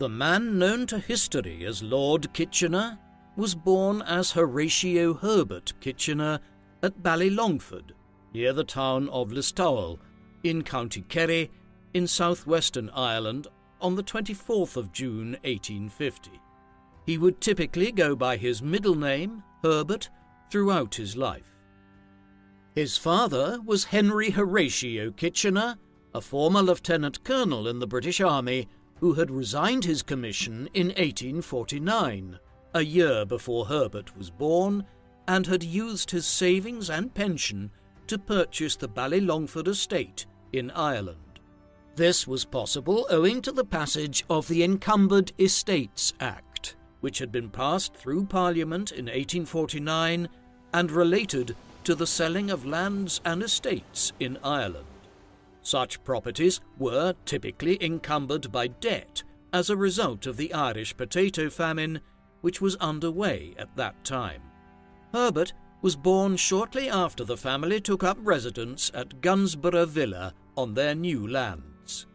The man known to history as Lord Kitchener was born as Horatio Herbert Kitchener at Ballylongford, near the town of Listowel, in County Kerry, in southwestern Ireland, on the 24th of June 1850. He would typically go by his middle name, Herbert, throughout his life. His father was Henry Horatio Kitchener, a former lieutenant colonel in the British Army who had resigned his commission in 1849, a year before Herbert was born, and had used his savings and pension to purchase the Ballylongford estate in Ireland. This was possible owing to the passage of the Encumbered Estates Act, which had been passed through Parliament in 1849 and related to the selling of lands and estates in Ireland. Such properties were typically encumbered by debt as a result of the Irish potato famine, which was underway at that time. Herbert was born shortly after the family took up residence at Gunsborough Villa on their new lands.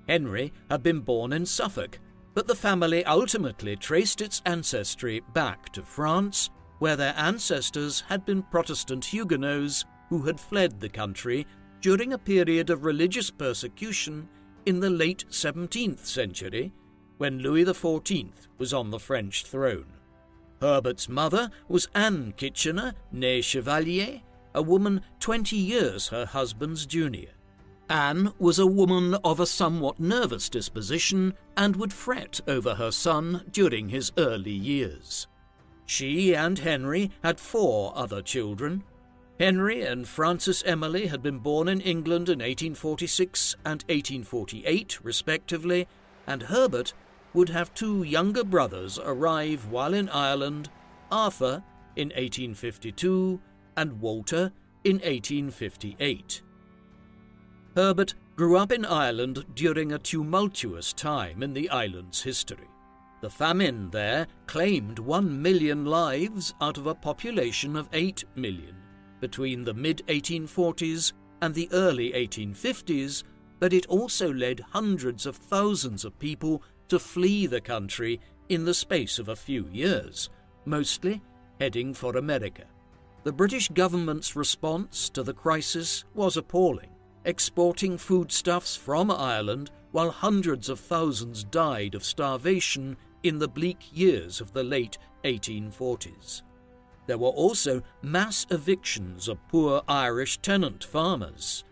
Henry had been born in Suffolk, but the family ultimately traced its ancestry back to France, where their ancestors had been Protestant Huguenots who had fled the country during a period of religious persecution in the late 17th century, when Louis XIV was on the French throne. Herbert's mother was Anne Kitchener, née Chevalier, a woman 20 years her husband's junior. Anne was a woman of a somewhat nervous disposition and would fret over her son during his early years. She and Henry had 4 other children. Henry and Frances Emily had been born in England in 1846 and 1848, respectively, and Herbert would have 2 younger brothers arrive while in Ireland, Arthur in 1852 and Walter in 1858. Herbert grew up in Ireland during a tumultuous time in the island's history. The famine there claimed 1 million lives out of a population of 8 million between the mid-1840s and the early 1850s, but it also led hundreds of thousands of people to flee the country in the space of a few years, mostly heading for America. The British government's response to the crisis was appalling, exporting foodstuffs from Ireland while hundreds of thousands died of starvation in the bleak years of the late 1840s. There were also mass evictions of poor Irish tenant farmers.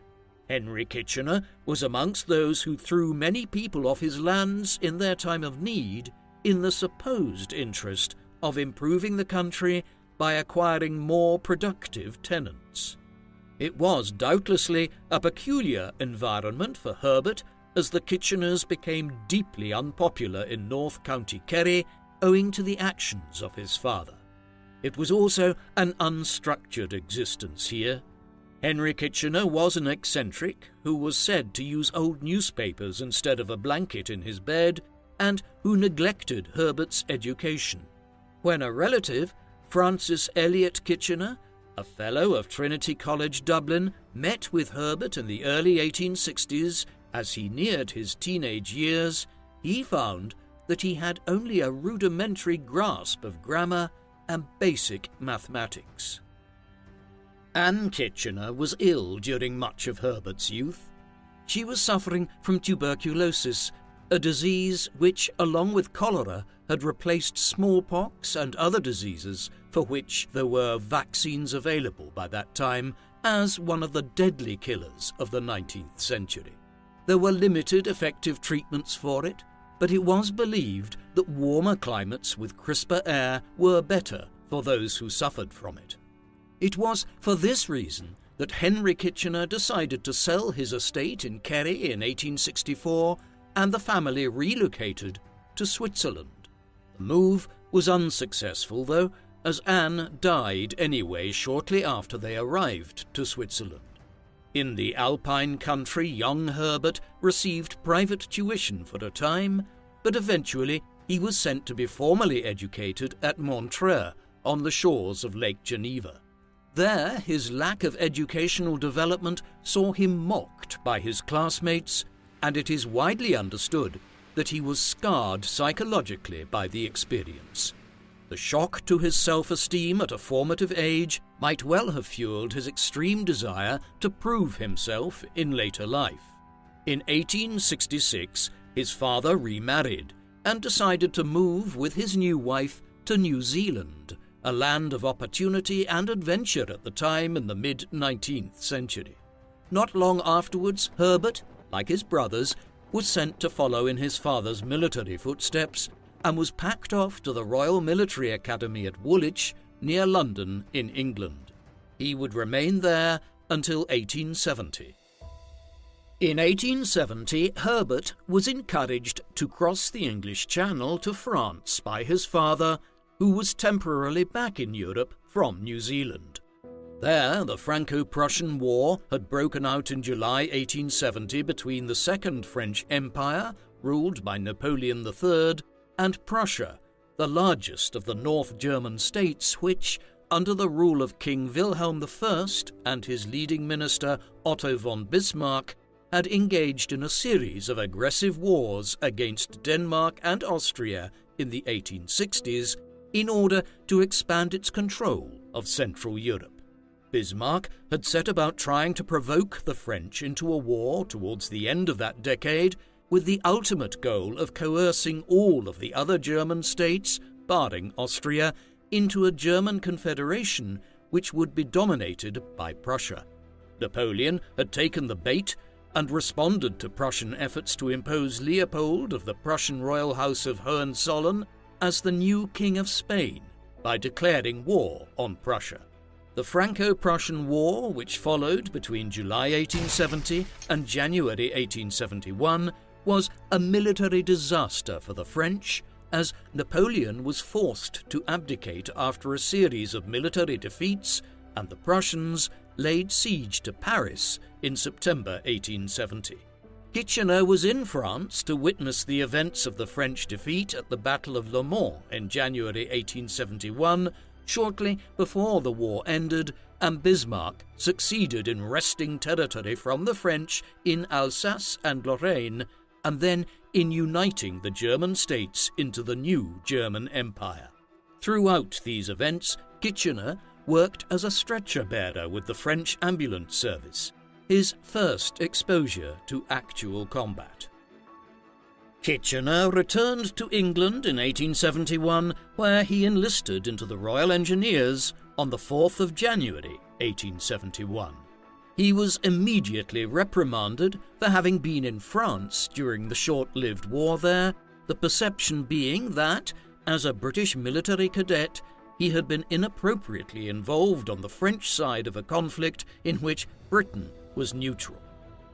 Henry Kitchener was amongst those who threw many people off his lands in their time of need in the supposed interest of improving the country by acquiring more productive tenants. It was doubtlessly a peculiar environment for Herbert, as the Kitcheners became deeply unpopular in North County Kerry owing to the actions of his father. It was also an unstructured existence here. Henry Kitchener was an eccentric who was said to use old newspapers instead of a blanket in his bed, and who neglected Herbert's education. When a relative, Francis Elliot Kitchener, a fellow of Trinity College Dublin, met with Herbert in the early 1860s as he neared his teenage years, he found that he had only a rudimentary grasp of grammar and basic mathematics. Anne Kitchener was ill during much of Herbert's youth. She was suffering from tuberculosis, a disease which, along with cholera, had replaced smallpox and other diseases for which there were vaccines available by that time as one of the deadly killers of the 19th century. There were limited effective treatments for it, but it was believed that warmer climates with crisper air were better for those who suffered from it. It was for this reason that Henry Kitchener decided to sell his estate in Kerry in 1864, and the family relocated to Switzerland. The move was unsuccessful, though, as Anne died anyway shortly after they arrived to Switzerland. In the Alpine country, young Herbert received private tuition for a time, but eventually he was sent to be formally educated at Montreux on the shores of Lake Geneva. There, his lack of educational development saw him mocked by his classmates, and it is widely understood that he was scarred psychologically by the experience. The shock to his self-esteem at a formative age might well have fueled his extreme desire to prove himself in later life. In 1866, his father remarried and decided to move with his new wife to New Zealand, a land of opportunity and adventure at the time in the mid-19th century. Not long afterwards, Herbert, like his brothers, was sent to follow in his father's military footsteps and was packed off to the Royal Military Academy at Woolwich, near London in England. He would remain there until 1870. In 1870, Herbert was encouraged to cross the English Channel to France by his father, who was temporarily back in Europe from New Zealand. There, the Franco-Prussian War had broken out in July 1870 between the Second French Empire, ruled by Napoleon III, and Prussia, the largest of the North German states which, under the rule of King Wilhelm I and his leading minister Otto von Bismarck, had engaged in a series of aggressive wars against Denmark and Austria in the 1860s in order to expand its control of Central Europe. Bismarck had set about trying to provoke the French into a war towards the end of that decade, with the ultimate goal of coercing all of the other German states, barring Austria, into a German confederation which would be dominated by Prussia. Napoleon had taken the bait and responded to Prussian efforts to impose Leopold of the Prussian royal house of Hohenzollern as the new King of Spain by declaring war on Prussia. The Franco-Prussian War, which followed between July 1870 and January 1871, was a military disaster for the French, as Napoleon was forced to abdicate after a series of military defeats, and the Prussians laid siege to Paris in September 1870. Kitchener was in France to witness the events of the French defeat at the Battle of Le Mans in January 1871, shortly before the war ended, and Bismarck succeeded in wresting territory from the French in Alsace and Lorraine, and then in uniting the German states into the new German Empire. Throughout these events, Kitchener worked as a stretcher-bearer with the French ambulance service, his first exposure to actual combat. Kitchener returned to England in 1871, where he enlisted into the Royal Engineers on the 4th of January 1871. He was immediately reprimanded for having been in France during the short-lived war there, the perception being that, as a British military cadet, he had been inappropriately involved on the French side of a conflict in which Britain was neutral.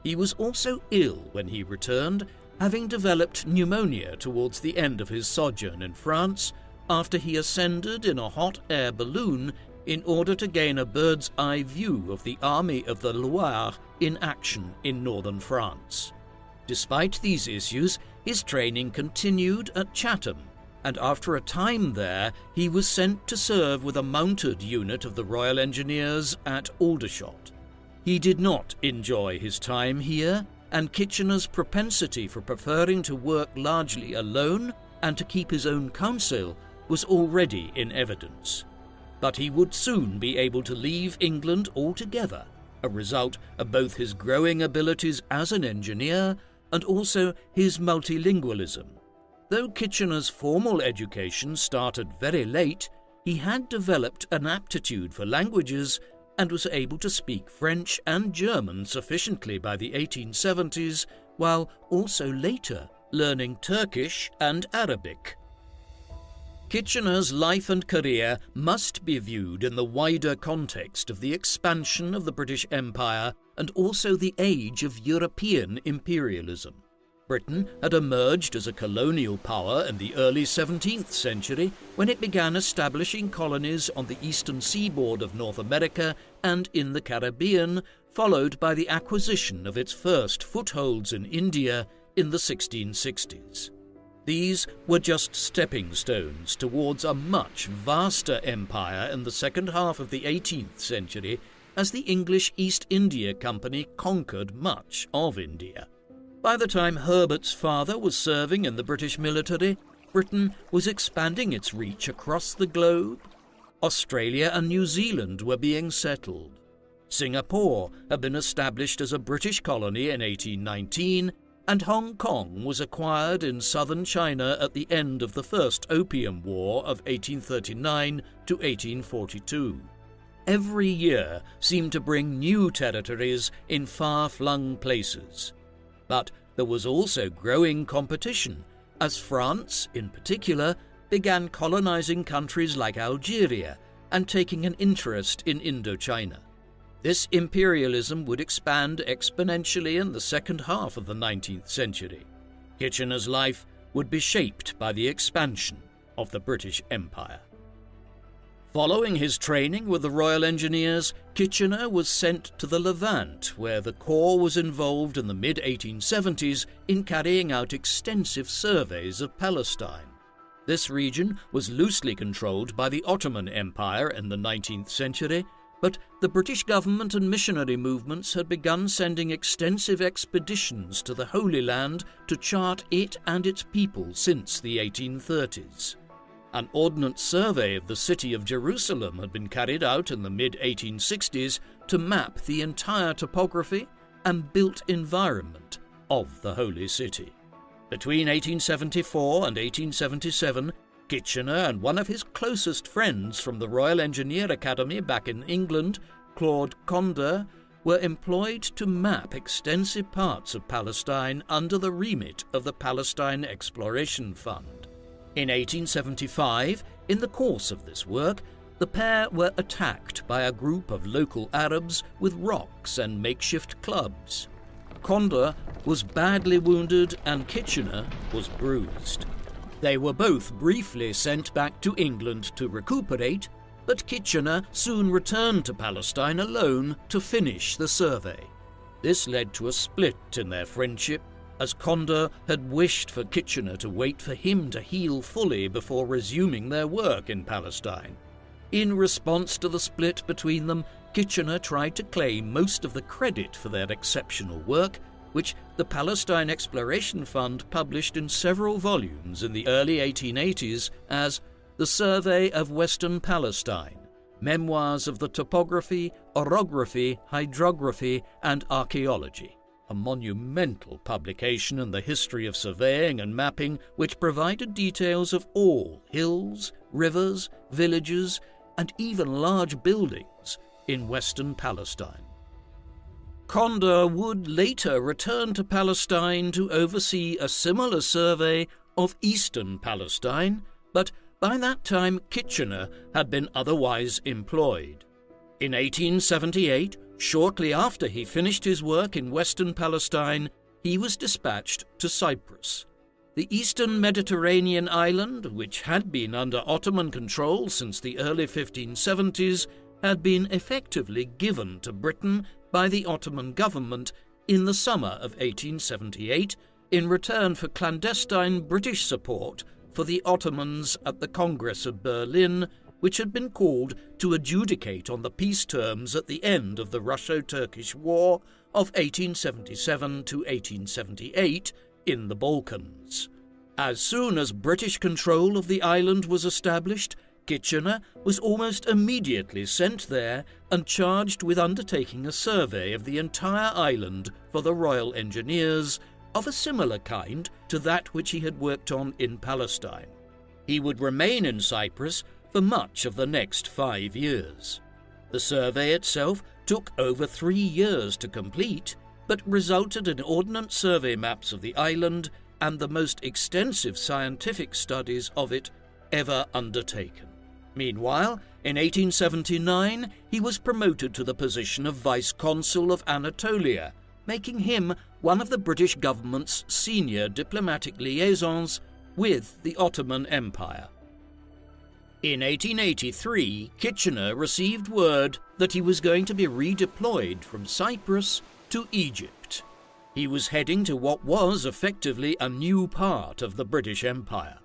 He was also ill when he returned, having developed pneumonia towards the end of his sojourn in France after he ascended in a hot air balloon in order to gain a bird's-eye view of the Army of the Loire in action in northern France. Despite these issues, his training continued at Chatham, and after a time there, he was sent to serve with a mounted unit of the Royal Engineers at Aldershot. He did not enjoy his time here, and Kitchener's propensity for preferring to work largely alone and to keep his own counsel was already in evidence. But he would soon be able to leave England altogether, a result of both his growing abilities as an engineer and also his multilingualism. Though Kitchener's formal education started very late, he had developed an aptitude for languages and was able to speak French and German sufficiently by the 1870s, while also later learning Turkish and Arabic. Kitchener's life and career must be viewed in the wider context of the expansion of the British Empire and also the age of European imperialism. Britain had emerged as a colonial power in the early 17th century when it began establishing colonies on the eastern seaboard of North America and in the Caribbean, followed by the acquisition of its first footholds in India in the 1660s. These were just stepping stones towards a much vaster empire in the second half of the 18th century as the English East India Company conquered much of India. By the time Herbert's father was serving in the British military, Britain was expanding its reach across the globe. Australia and New Zealand were being settled. Singapore had been established as a British colony in 1819, and Hong Kong was acquired in southern China at the end of the First Opium War of 1839 to 1842. Every year seemed to bring new territories in far-flung places. But there was also growing competition, as France, in particular, began colonizing countries like Algeria and taking an interest in Indochina. This imperialism would expand exponentially in the second half of the 19th century. Kitchener's life would be shaped by the expansion of the British Empire. Following his training with the Royal Engineers, Kitchener was sent to the Levant, where the Corps was involved in the mid-1870s in carrying out extensive surveys of Palestine. This region was loosely controlled by the Ottoman Empire in the 19th century, but the British government and missionary movements had begun sending extensive expeditions to the Holy Land to chart it and its people since the 1830s. An ordnance survey of the city of Jerusalem had been carried out in the mid-1860s to map the entire topography and built environment of the Holy City. Between 1874 and 1877, Kitchener and one of his closest friends from the Royal Engineer Academy back in England, Claude Conder, were employed to map extensive parts of Palestine under the remit of the Palestine Exploration Fund. In 1875, in the course of this work, the pair were attacked by a group of local Arabs with rocks and makeshift clubs. Conder was badly wounded and Kitchener was bruised. They were both briefly sent back to England to recuperate, but Kitchener soon returned to Palestine alone to finish the survey. This led to a split in their friendship, as Conder had wished for Kitchener to wait for him to heal fully before resuming their work in Palestine. In response to the split between them, Kitchener tried to claim most of the credit for their exceptional work, which the Palestine Exploration Fund published in several volumes in the early 1880s as The Survey of Western Palestine, Memoirs of the Topography, Orography, Hydrography, and Archaeology, a monumental publication in the history of surveying and mapping which provided details of all hills, rivers, villages, and even large buildings in Western Palestine. Conder would later return to Palestine to oversee a similar survey of Eastern Palestine, but by that time Kitchener had been otherwise employed. In 1878, shortly after he finished his work in Western Palestine, he was dispatched to Cyprus. The eastern Mediterranean island, which had been under Ottoman control since the early 1570s, had been effectively given to Britain by the Ottoman government in the summer of 1878 in return for clandestine British support for the Ottomans at the Congress of Berlin, which had been called to adjudicate on the peace terms at the end of the Russo-Turkish War of 1877 to 1878 in the Balkans. As soon as British control of the island was established, Kitchener was almost immediately sent there and charged with undertaking a survey of the entire island for the Royal Engineers, of a similar kind to that which he had worked on in Palestine. He would remain in Cyprus for much of the next 5 years. The survey itself took over 3 years to complete, but resulted in ordnance survey maps of the island and the most extensive scientific studies of it ever undertaken. Meanwhile, in 1879, he was promoted to the position of Vice-Consul of Anatolia, making him one of the British government's senior diplomatic liaisons with the Ottoman Empire. In 1883, Kitchener received word that he was going to be redeployed from Cyprus to Egypt. He was heading to what was effectively a new part of the British Empire.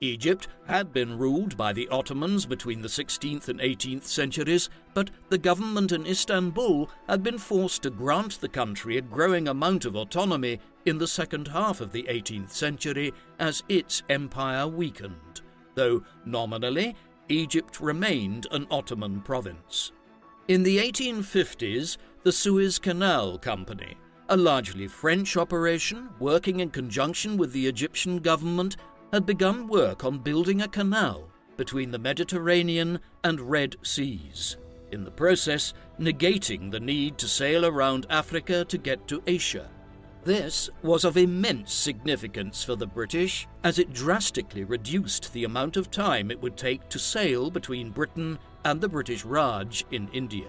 Egypt had been ruled by the Ottomans between the 16th and 18th centuries, but the government in Istanbul had been forced to grant the country a growing amount of autonomy in the second half of the 18th century as its empire weakened, though nominally Egypt remained an Ottoman province. In the 1850s, the Suez Canal Company, a largely French operation working in conjunction with the Egyptian government, had begun work on building a canal between the Mediterranean and Red Seas, in the process negating the need to sail around Africa to get to Asia. This was of immense significance for the British, as it drastically reduced the amount of time it would take to sail between Britain and the British Raj in India.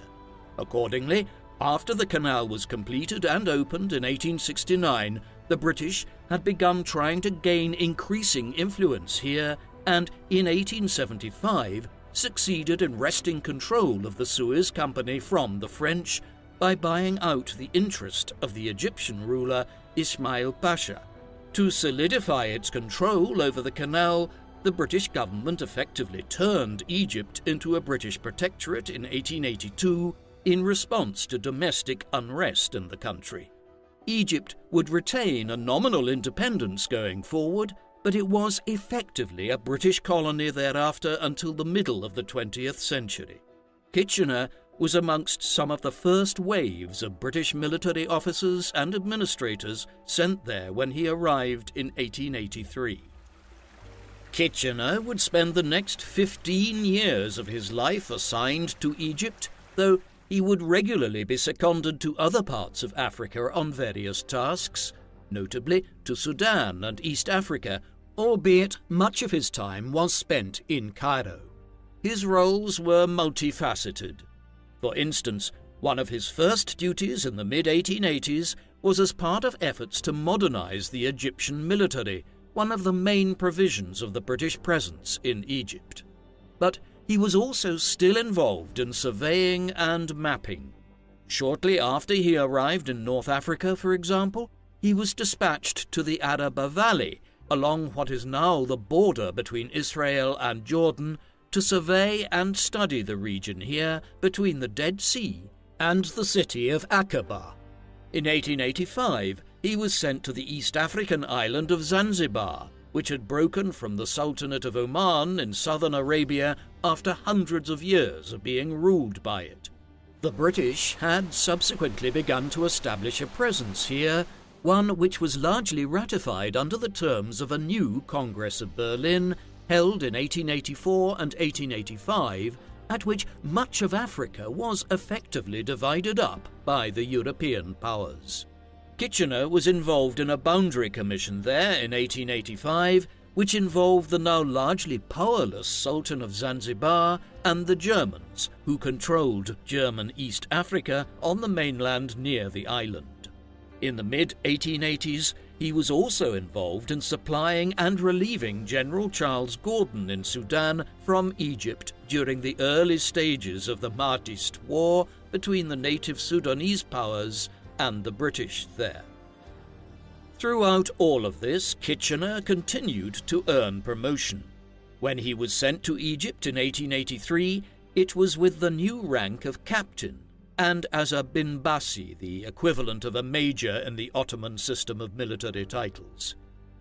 Accordingly, after the canal was completed and opened in 1869, the British had begun trying to gain increasing influence here and, in 1875, succeeded in wresting control of the Suez Company from the French by buying out the interest of the Egyptian ruler Ismail Pasha. To solidify its control over the canal, the British government effectively turned Egypt into a British protectorate in 1882 in response to domestic unrest in the country. Egypt would retain a nominal independence going forward, but it was effectively a British colony thereafter until the middle of the 20th century. Kitchener was amongst some of the first waves of British military officers and administrators sent there when he arrived in 1883. Kitchener would spend the next 15 years of his life assigned to Egypt, though he would regularly be seconded to other parts of Africa on various tasks, notably to Sudan and East Africa, albeit much of his time was spent in Cairo. His roles were multifaceted. For instance, one of his first duties in the mid-1880s was as part of efforts to modernize the Egyptian military, one of the main provisions of the British presence in Egypt. But he was also still involved in surveying and mapping. Shortly after he arrived in North Africa, for example, he was dispatched to the Araba Valley, along what is now the border between Israel and Jordan, to survey and study the region here between the Dead Sea and the city of Aqaba. In 1885, he was sent to the East African island of Zanzibar, which had broken from the Sultanate of Oman in southern Arabia after hundreds of years of being ruled by it. The British had subsequently begun to establish a presence here, one which was largely ratified under the terms of a new Congress of Berlin held in 1884 and 1885, at which much of Africa was effectively divided up by the European powers. Kitchener was involved in a boundary commission there in 1885, which involved the now largely powerless Sultan of Zanzibar and the Germans, who controlled German East Africa on the mainland near the island. In the mid-1880s, he was also involved in supplying and relieving General Charles Gordon in Sudan from Egypt during the early stages of the Mahdist War between the native Sudanese powers and the British there. Throughout all of this, Kitchener continued to earn promotion. When he was sent to Egypt in 1883, it was with the new rank of captain, and as a binbasi, the equivalent of a major in the Ottoman system of military titles.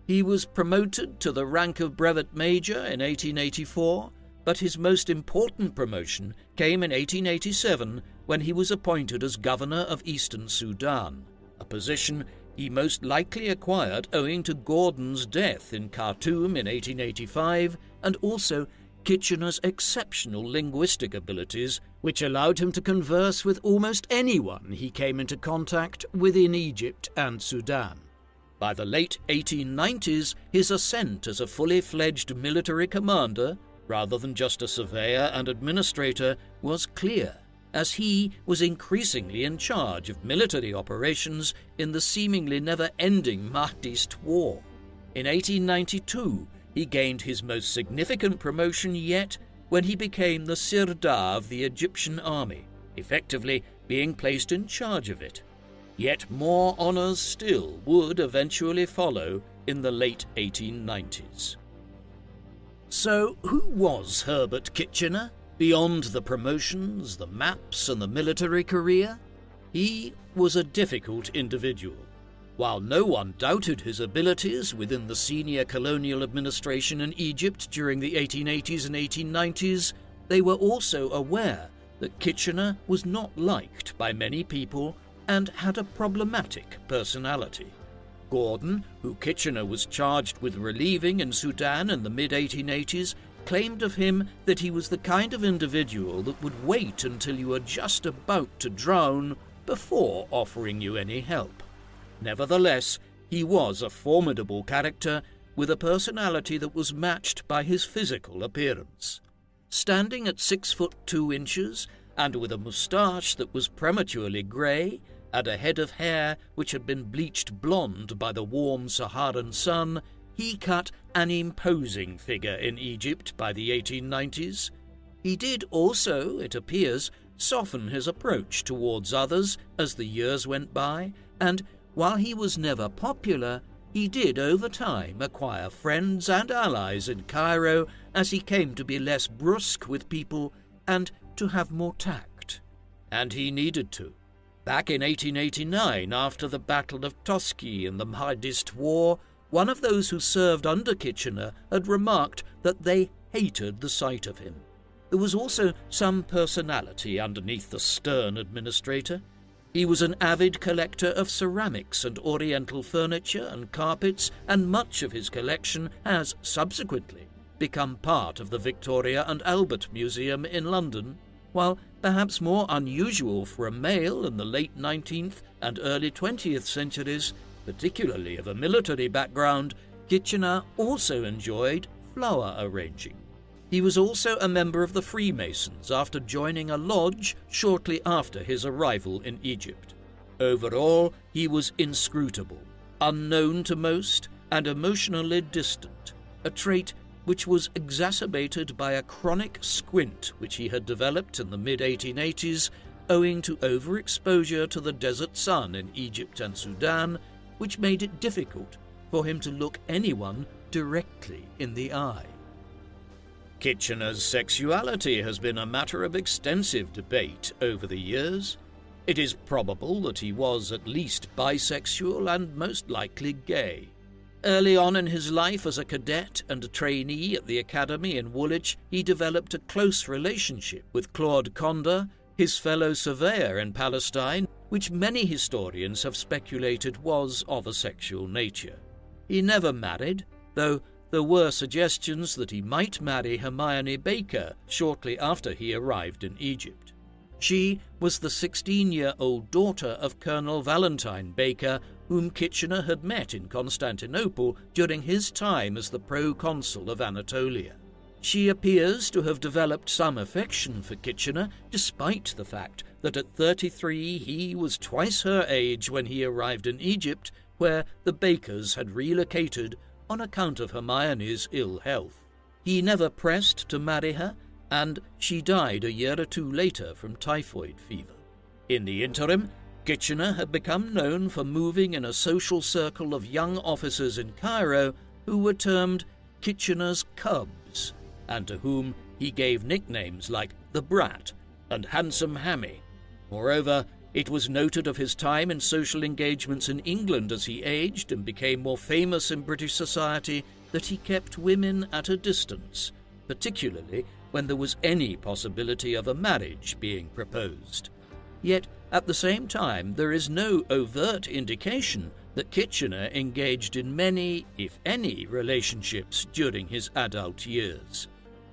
He was promoted to the rank of brevet major in 1884, but his most important promotion came in 1887 when he was appointed as governor of Eastern Sudan, a position he most likely acquired owing to Gordon's death in Khartoum in 1885 and also Kitchener's exceptional linguistic abilities, which allowed him to converse with almost anyone he came into contact within Egypt and Sudan. By the late 1890s, his ascent as a fully fledged military commander, rather than just a surveyor and administrator, was clear, as he was increasingly in charge of military operations in the seemingly never-ending Mahdist War. In 1892, he gained his most significant promotion yet when he became the Sirdar of the Egyptian army, effectively being placed in charge of it. Yet more honours still would eventually follow in the late 1890s. So who was Herbert Kitchener, beyond the promotions, the maps and the military career? He was a difficult individual. While no one doubted his abilities within the senior colonial administration in Egypt during the 1880s and 1890s, they were also aware that Kitchener was not liked by many people and had a problematic personality. Gordon, who Kitchener was charged with relieving in Sudan in the mid-1880s, claimed of him that he was the kind of individual that would wait until you were just about to drown before offering you any help. Nevertheless, he was a formidable character with a personality that was matched by his physical appearance. Standing at 6'2" and with a moustache that was prematurely grey, and a head of hair which had been bleached blonde by the warm Saharan sun, he cut an imposing figure in Egypt by the 1890s. He did also, it appears, soften his approach towards others as the years went by, and while he was never popular, he did over time acquire friends and allies in Cairo as he came to be less brusque with people and to have more tact. And he needed to. Back in 1889, after the Battle of Toski and the Mahdist War, one of those who served under Kitchener had remarked that they hated the sight of him. There was also some personality underneath the stern administrator. He was an avid collector of ceramics and oriental furniture and carpets, and much of his collection has subsequently become part of the Victoria and Albert Museum in London. While perhaps more unusual for a male in the late 19th and early 20th centuries, particularly of a military background, Kitchener also enjoyed flower arranging. He was also a member of the Freemasons after joining a lodge shortly after his arrival in Egypt. Overall, he was inscrutable, unknown to most, and emotionally distant, a trait which was exacerbated by a chronic squint which he had developed in the mid-1880s owing to overexposure to the desert sun in Egypt and Sudan, which made it difficult for him to look anyone directly in the eye. Kitchener's sexuality has been a matter of extensive debate over the years. It is probable that he was at least bisexual and most likely gay. Early on in his life as a cadet and a trainee at the academy in Woolwich, he developed a close relationship with Claude Conder, his fellow surveyor in Palestine, which many historians have speculated was of a sexual nature. He never married, though there were suggestions that he might marry Hermione Baker shortly after he arrived in Egypt. She was the 16-year-old daughter of Colonel Valentine Baker, whom Kitchener had met in Constantinople during his time as the proconsul of Anatolia. She appears to have developed some affection for Kitchener, despite the fact that at 33 he was twice her age when he arrived in Egypt, where the Bakers had relocated on account of Hermione's ill health. He never pressed to marry her, and she died a year or two later from typhoid fever. In the interim, Kitchener had become known for moving in a social circle of young officers in Cairo who were termed Kitchener's Cubs, and to whom he gave nicknames like the Brat and Handsome Hammy. Moreover, it was noted of his time in social engagements in England as he aged and became more famous in British society that he kept women at a distance, particularly when there was any possibility of a marriage being proposed. Yet, at the same time, there is no overt indication that Kitchener engaged in many, if any, relationships during his adult years.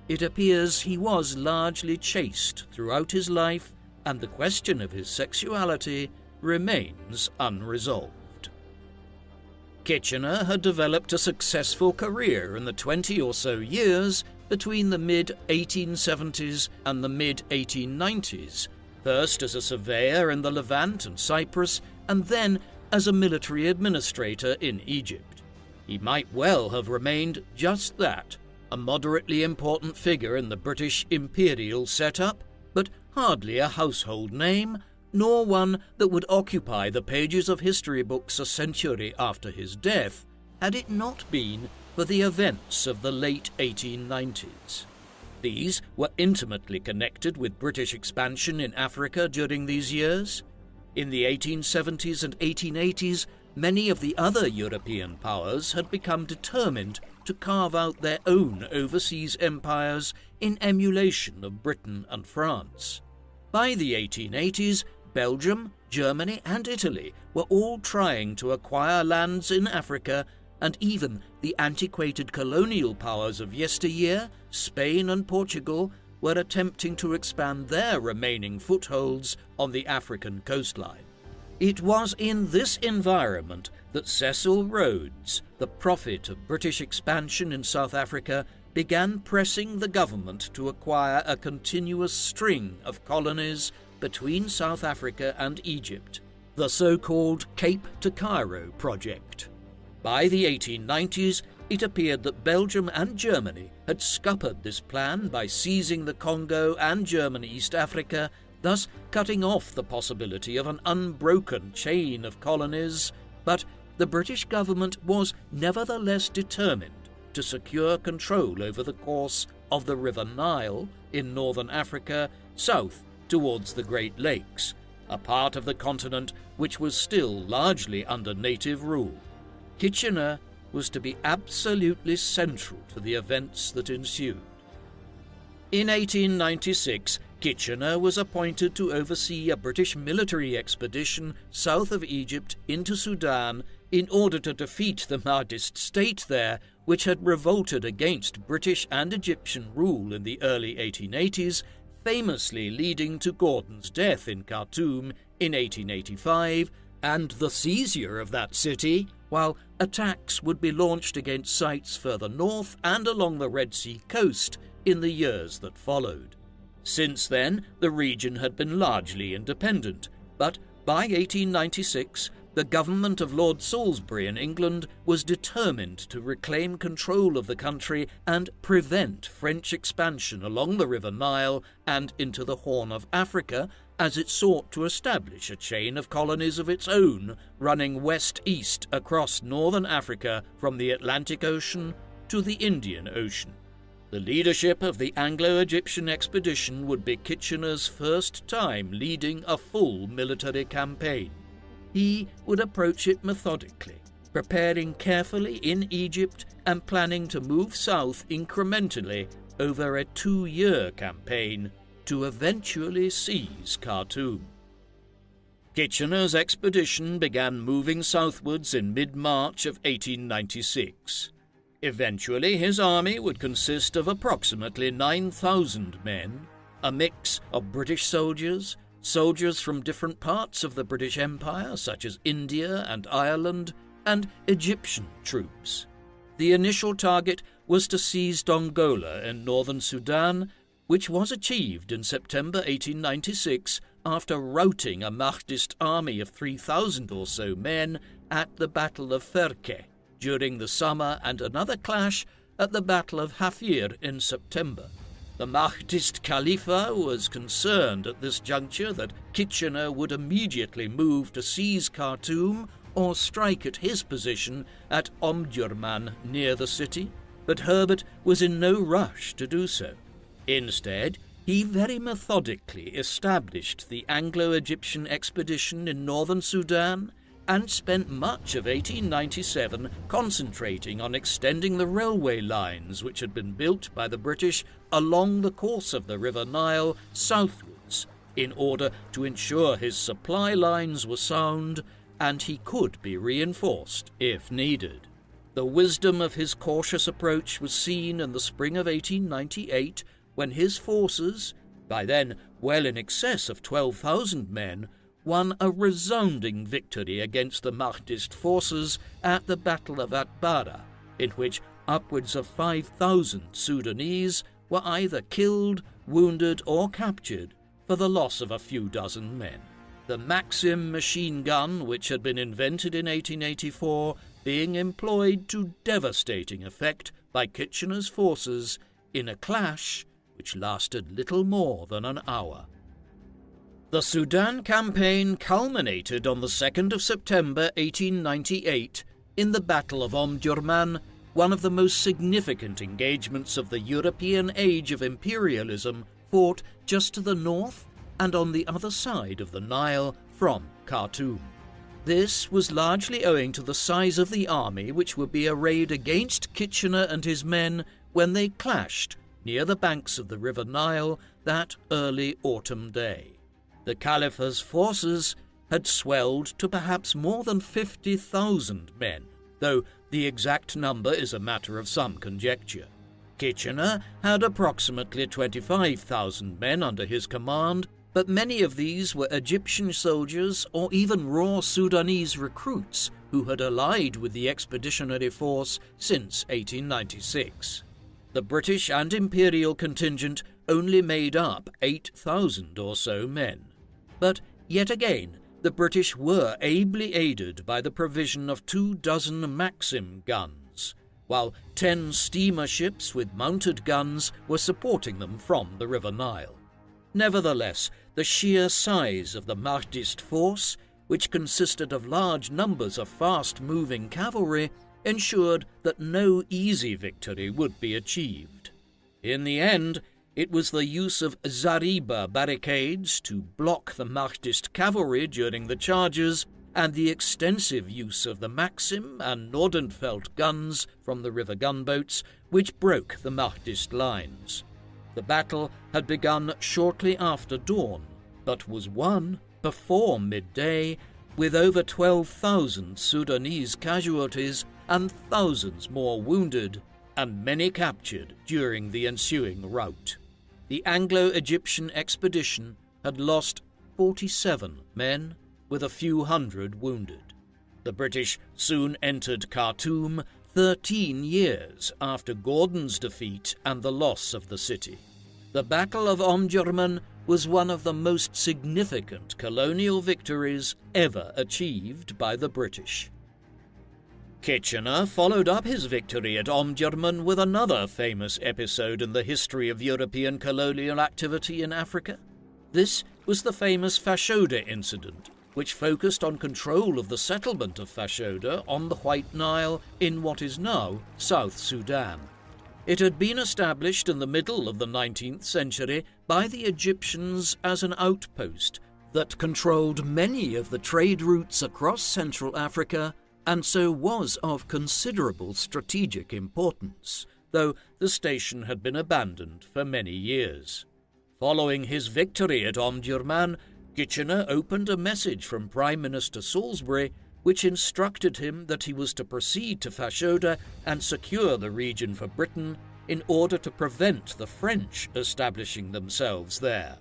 It appears he was largely chaste throughout his life, and the question of his sexuality remains unresolved. Kitchener had developed a successful career in the 20 or so years between the mid-1870s and the mid-1890s, first as a surveyor in the Levant and Cyprus, and then as a military administrator in Egypt. He might well have remained just that, a moderately important figure in the British imperial setup, but hardly a household name, nor one that would occupy the pages of history books a century after his death, had it not been for the events of the late 1890s. These were intimately connected with British expansion in Africa during these years. In the 1870s and 1880s, many of the other European powers had become determined to carve out their own overseas empires in emulation of Britain and France. By the 1880s, Belgium, Germany and Italy were all trying to acquire lands in Africa, and even the antiquated colonial powers of yesteryear, Spain and Portugal, were attempting to expand their remaining footholds on the African coastline. It was in this environment that Cecil Rhodes, the prophet of British expansion in South Africa, began pressing the government to acquire a continuous string of colonies between South Africa and Egypt, the so-called Cape to Cairo project. By the 1890s, it appeared that Belgium and Germany had scuppered this plan by seizing the Congo and German East Africa, thus cutting off the possibility of an unbroken chain of colonies, but the British government was nevertheless determined to secure control over the course of the River Nile in northern Africa, south towards the Great Lakes, a part of the continent which was still largely under native rule. Kitchener was to be absolutely central to the events that ensued. In 1896, Kitchener was appointed to oversee a British military expedition south of Egypt into Sudan in order to defeat the Mahdist state there, which had revolted against British and Egyptian rule in the early 1880s, famously leading to Gordon's death in Khartoum in 1885 and the seizure of that city, while attacks would be launched against sites further north and along the Red Sea coast in the years that followed. Since then, the region had been largely independent, but by 1896, the government of Lord Salisbury in England was determined to reclaim control of the country and prevent French expansion along the River Nile and into the Horn of Africa, as it sought to establish a chain of colonies of its own running west-east across northern Africa from the Atlantic Ocean to the Indian Ocean. The leadership of the Anglo-Egyptian expedition would be Kitchener's first time leading a full military campaign. He would approach it methodically, preparing carefully in Egypt and planning to move south incrementally over a 2-year campaign to eventually seize Khartoum. Kitchener's expedition began moving southwards in mid-March of 1896. Eventually, his army would consist of approximately 9,000 men, a mix of British soldiers, soldiers from different parts of the British Empire, such as India and Ireland, and Egyptian troops. The initial target was to seize Dongola in northern Sudan, which was achieved in September 1896 after routing a Mahdist army of 3,000 or so men at the Battle of Ferke during the summer and another clash at the Battle of Hafir in September. The Mahdist Khalifa was concerned at this juncture that Kitchener would immediately move to seize Khartoum or strike at his position at Omdurman near the city, but Herbert was in no rush to do so. Instead, he very methodically established the Anglo-Egyptian expedition in northern Sudan and spent much of 1897 concentrating on extending the railway lines which had been built by the British along the course of the River Nile southwards in order to ensure his supply lines were sound and he could be reinforced if needed. The wisdom of his cautious approach was seen in the spring of 1898 when his forces, by then well in excess of 12,000 men, won a resounding victory against the Mahdist forces at the Battle of Atbara, in which upwards of 5,000 Sudanese were either killed, wounded or captured for the loss of a few dozen men. The Maxim machine gun, which had been invented in 1884, being employed to devastating effect by Kitchener's forces in a clash which lasted little more than an hour. The Sudan campaign culminated on the 2nd of September 1898 in the Battle of Omdurman, one of the most significant engagements of the European age of imperialism, fought just to the north and on the other side of the Nile from Khartoum. This was largely owing to the size of the army which would be arrayed against Kitchener and his men when they clashed near the banks of the River Nile that early autumn day. The Khalifa's forces had swelled to perhaps more than 50,000 men, though the exact number is a matter of some conjecture. Kitchener had approximately 25,000 men under his command, but many of these were Egyptian soldiers or even raw Sudanese recruits who had allied with the expeditionary force since 1896. The British and Imperial contingent only made up 8,000 or so men. But yet again, the British were ably aided by the provision of 24 Maxim guns, while 10 steamer ships with mounted guns were supporting them from the River Nile. Nevertheless, the sheer size of the Mahdist force, which consisted of large numbers of fast-moving cavalry, ensured that no easy victory would be achieved. In the end, it was the use of zariba barricades to block the Mahdist cavalry during the charges and the extensive use of the Maxim and Nordenfeldt guns from the river gunboats which broke the Mahdist lines. The battle had begun shortly after dawn, but was won before midday, with over 12,000 Sudanese casualties and thousands more wounded, and many captured during the ensuing rout. The Anglo-Egyptian expedition had lost 47 men, with a few hundred wounded. The British soon entered Khartoum 13 years after Gordon's defeat and the loss of the city. The Battle of Omdurman was one of the most significant colonial victories ever achieved by the British. Kitchener followed up his victory at Omdurman with another famous episode in the history of European colonial activity in Africa. This was the famous Fashoda incident, which focused on control of the settlement of Fashoda on the White Nile in what is now South Sudan. It had been established in the middle of the 19th century by the Egyptians as an outpost that controlled many of the trade routes across Central Africa and so was of considerable strategic importance, though the station had been abandoned for many years. Following his victory at Omdurman, Kitchener opened a message from Prime Minister Salisbury which instructed him that he was to proceed to Fashoda and secure the region for Britain in order to prevent the French establishing themselves there.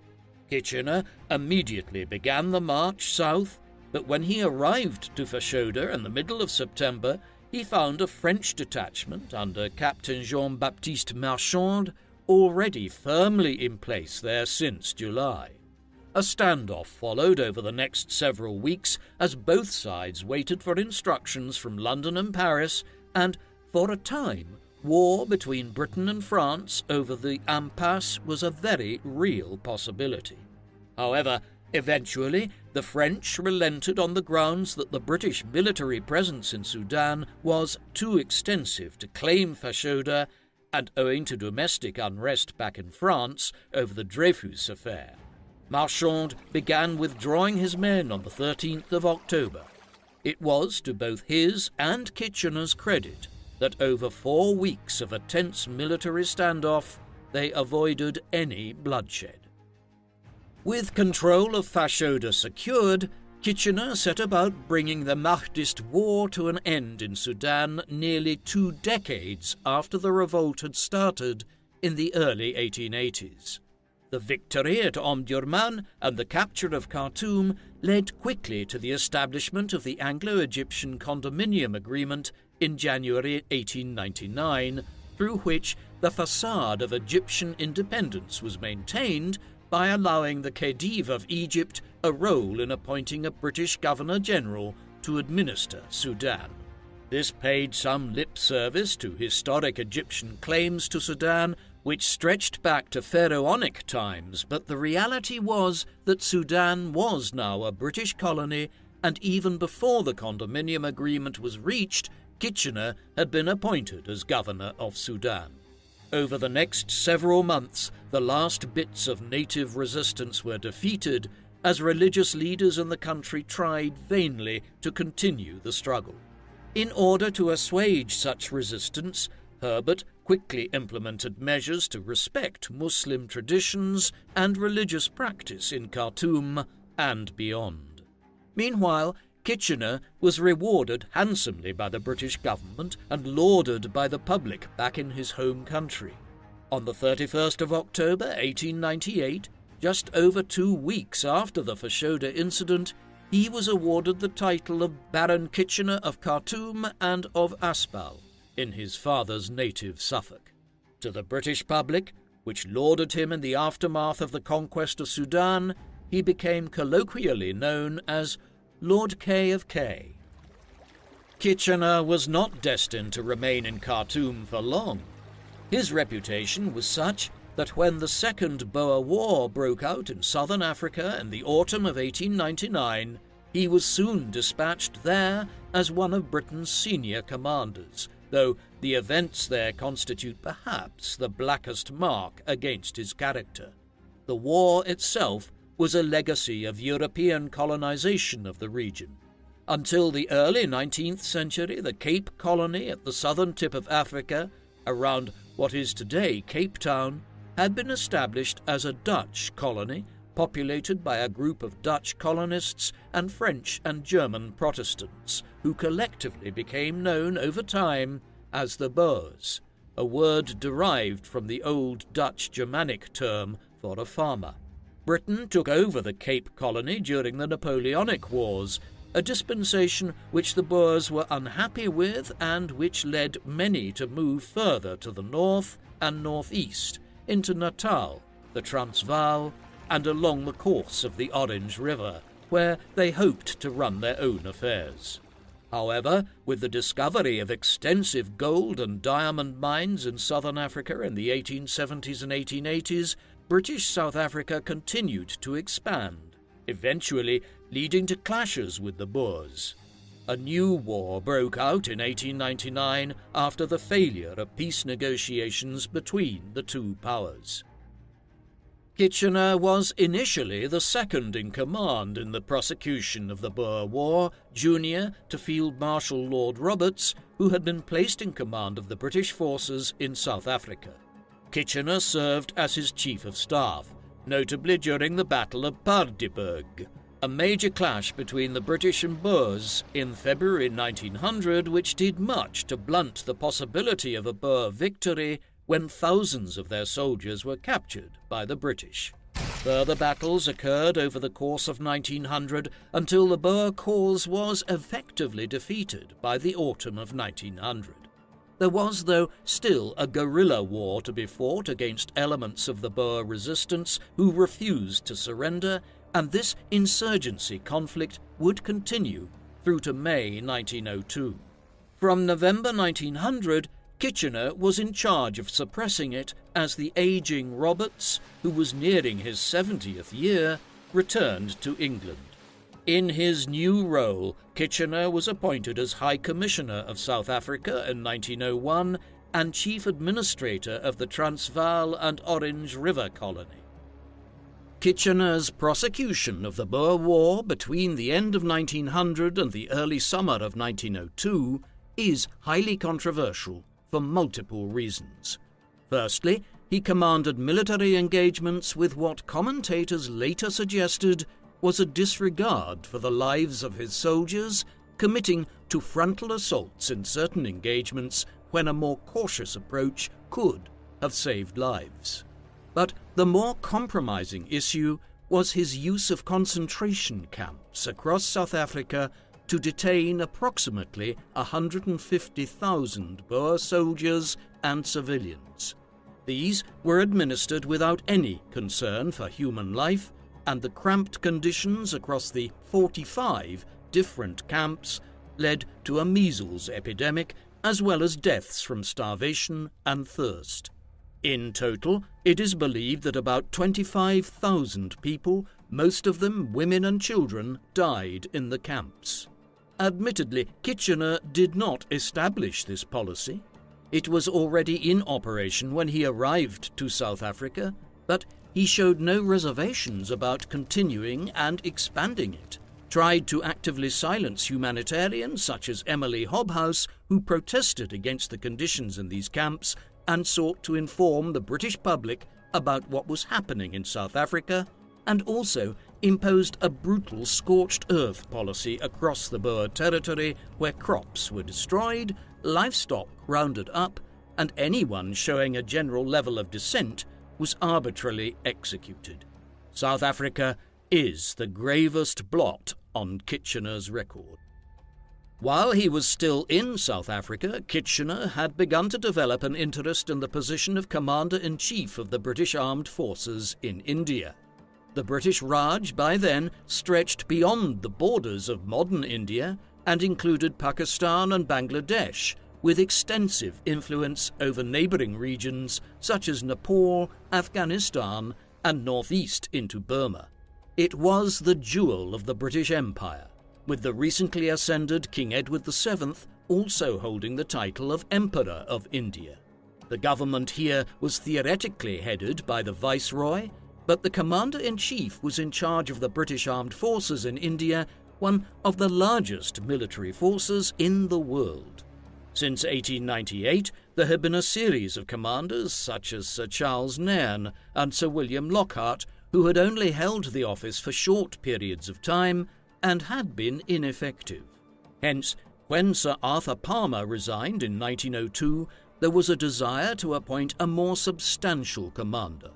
Kitchener immediately began the march south, but when he arrived to Fashoda in the middle of September, he found a French detachment under Captain Jean-Baptiste Marshal already firmly in place there since July. A standoff followed over the next several weeks as both sides waited for instructions from London and Paris, and, for a time, war between Britain and France over the impasse was a very real possibility. However, eventually, the French relented on the grounds that the British military presence in Sudan was too extensive to claim Fashoda, and owing to domestic unrest back in France over the Dreyfus affair. Marshal began withdrawing his men on the 13th of October. It was to both his and Kitchener's credit that over 4 weeks of a tense military standoff, they avoided any bloodshed. With control of Fashoda secured, Kitchener set about bringing the Mahdist war to an end in Sudan nearly 2 decades after the revolt had started in the early 1880s. The victory at Omdurman and the capture of Khartoum led quickly to the establishment of the Anglo-Egyptian Condominium Agreement in January 1899, through which the facade of Egyptian independence was maintained by allowing the Khedive of Egypt a role in appointing a British Governor-General to administer Sudan. This paid some lip service to historic Egyptian claims to Sudan, which stretched back to pharaonic times, but the reality was that Sudan was now a British colony, and even before the Condominium Agreement was reached, Kitchener had been appointed as governor of Sudan. Over the next several months, the last bits of native resistance were defeated as religious leaders in the country tried vainly to continue the struggle. In order to assuage such resistance, Herbert quickly implemented measures to respect Muslim traditions and religious practice in Khartoum and beyond. Meanwhile, Kitchener was rewarded handsomely by the British government and lauded by the public back in his home country. On the 31st of October 1898, just over 2 weeks after the Fashoda incident, he was awarded the title of Baron Kitchener of Khartoum and of Aspal, in his father's native Suffolk. To the British public, which lauded him in the aftermath of the conquest of Sudan, he became colloquially known as Lord K of K. Kitchener was not destined to remain in Khartoum for long. His reputation was such that when the Second Boer War broke out in southern Africa in the autumn of 1899, he was soon dispatched there as one of Britain's senior commanders, though the events there constitute perhaps the blackest mark against his character. The war itself was a legacy of European colonization of the region. Until the early 19th century, the Cape Colony at the southern tip of Africa, around what is today Cape Town, had been established as a Dutch colony, populated by a group of Dutch colonists and French and German Protestants, who collectively became known over time as the Boers, a word derived from the old Dutch Germanic term for a farmer. Britain took over the Cape Colony during the Napoleonic Wars, a dispensation which the Boers were unhappy with and which led many to move further to the north and northeast, into Natal, the Transvaal, and along the course of the Orange River, where they hoped to run their own affairs. However, with the discovery of extensive gold and diamond mines in southern Africa in the 1870s and 1880s, British South Africa continued to expand, eventually leading to clashes with the Boers. A new war broke out in 1899 after the failure of peace negotiations between the two powers. Kitchener was initially the second in command in the prosecution of the Boer War, junior to Field Marshal Lord Roberts, who had been placed in command of the British forces in South Africa. Kitchener served as his chief of staff, notably during the Battle of Paardeberg, a major clash between the British and Boers in February 1900, which did much to blunt the possibility of a Boer victory when thousands of their soldiers were captured by the British. Further battles occurred over the course of 1900 until the Boer cause was effectively defeated by the autumn of 1900. There was, though, still a guerrilla war to be fought against elements of the Boer resistance who refused to surrender, and this insurgency conflict would continue through to May 1902. From November 1900, Kitchener was in charge of suppressing it as the aging Roberts, who was nearing his 70th year, returned to England. In his new role, Kitchener was appointed as High Commissioner of South Africa in 1901 and Chief Administrator of the Transvaal and Orange River Colony. Kitchener's prosecution of the Boer War between the end of 1900 and the early summer of 1902 is highly controversial for multiple reasons. Firstly, he commanded military engagements with what commentators later suggested was a disregard for the lives of his soldiers, committing to frontal assaults in certain engagements when a more cautious approach could have saved lives. But the more compromising issue was his use of concentration camps across South Africa to detain approximately 150,000 Boer soldiers and civilians. These were administered without any concern for human life, and the cramped conditions across the 45 different camps led to a measles epidemic as well as deaths from starvation and thirst. In total, it is believed that about 25,000 people, most of them women and children, died in the camps. Admittedly, Kitchener did not establish this policy. It was already in operation when he arrived to South Africa, but he showed no reservations about continuing and expanding it, tried to actively silence humanitarians such as Emily Hobhouse, who protested against the conditions in these camps and sought to inform the British public about what was happening in South Africa, and also imposed a brutal scorched earth policy across the Boer territory where crops were destroyed, livestock rounded up, and anyone showing a general level of dissent was arbitrarily executed. South Africa is the gravest blot on Kitchener's record. While he was still in South Africa, Kitchener had begun to develop an interest in the position of Commander-in-Chief of the British Armed Forces in India. The British Raj by then stretched beyond the borders of modern India and included Pakistan and Bangladesh, with extensive influence over neighbouring regions such as Nepal, Afghanistan, and northeast into Burma. It was the jewel of the British Empire, with the recently ascended King Edward VII also holding the title of Emperor of India. The government here was theoretically headed by the Viceroy, but the Commander-in-Chief was in charge of the British Armed Forces in India, one of the largest military forces in the world. Since 1898, there had been a series of commanders such as Sir Charles Nairn and Sir William Lockhart, who had only held the office for short periods of time and had been ineffective. Hence, when Sir Arthur Palmer resigned in 1902, there was a desire to appoint a more substantial commander.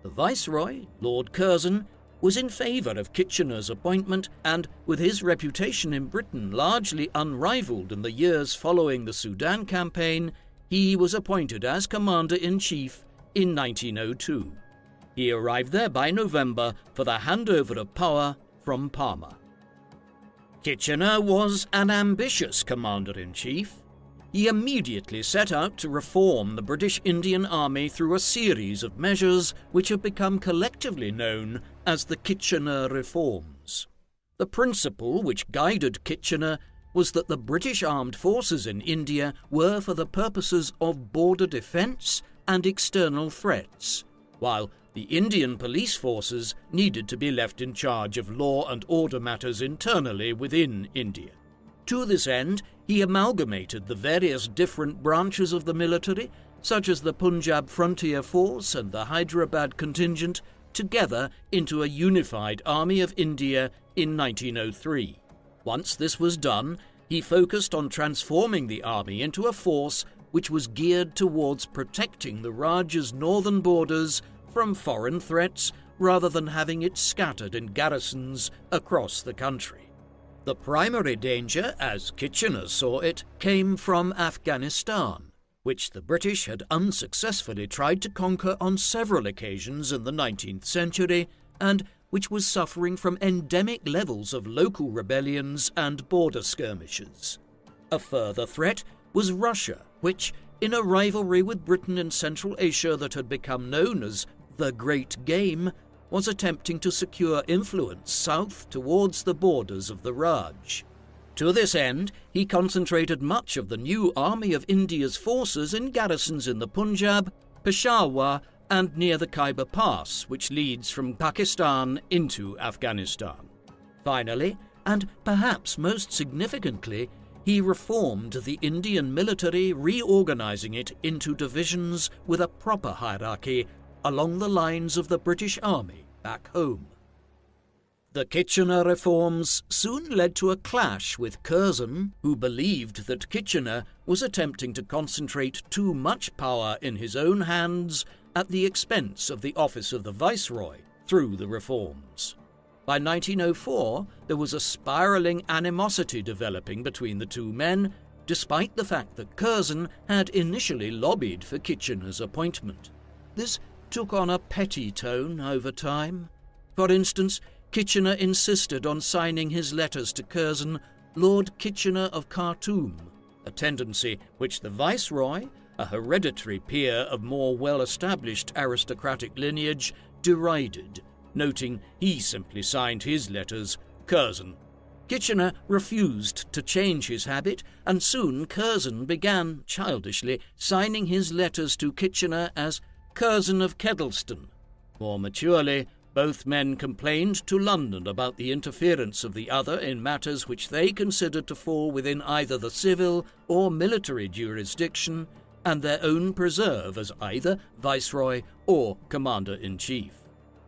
The Viceroy, Lord Curzon, was in favour of Kitchener's appointment, and with his reputation in Britain largely unrivalled in the years following the Sudan campaign, he was appointed as Commander-in-Chief in 1902. He arrived there by November for the handover of power from Palmer. Kitchener was an ambitious Commander-in-Chief. He immediately set out to reform the British Indian Army through a series of measures which have become collectively known as the Kitchener Reforms. The principle which guided Kitchener was that the British armed forces in India were for the purposes of border defence and external threats, while the Indian police forces needed to be left in charge of law and order matters internally within India. To this end, he amalgamated the various different branches of the military, such as the Punjab Frontier Force and the Hyderabad Contingent, together into a unified Army of India in 1903. Once this was done, he focused on transforming the army into a force which was geared towards protecting the Raj's northern borders from foreign threats rather than having it scattered in garrisons across the country. The primary danger, as Kitchener saw it, came from Afghanistan, which the British had unsuccessfully tried to conquer on several occasions in the 19th century, and which was suffering from endemic levels of local rebellions and border skirmishes. A further threat was Russia, which, in a rivalry with Britain in Central Asia that had become known as the Great Game, was attempting to secure influence south towards the borders of the Raj. To this end, he concentrated much of the new Army of India's forces in garrisons in the Punjab, Peshawar, and near the Khyber Pass, which leads from Pakistan into Afghanistan. Finally, and perhaps most significantly, he reformed the Indian military, reorganizing it into divisions with a proper hierarchy along the lines of the British Army back home. The Kitchener reforms soon led to a clash with Curzon, who believed that Kitchener was attempting to concentrate too much power in his own hands at the expense of the office of the Viceroy through the reforms. By 1904, there was a spiralling animosity developing between the two men, despite the fact that Curzon had initially lobbied for Kitchener's appointment. This took on a petty tone over time. For instance, Kitchener insisted on signing his letters to Curzon Lord Kitchener of Khartoum, a tendency which the Viceroy, a hereditary peer of more well-established aristocratic lineage, derided, noting he simply signed his letters Curzon. Kitchener refused to change his habit, and soon Curzon began, childishly, signing his letters to Kitchener as Curzon of Kedleston. More maturely, both men complained to London about the interference of the other in matters which they considered to fall within either the civil or military jurisdiction, and their own preserve as either Viceroy or Commander-in-Chief.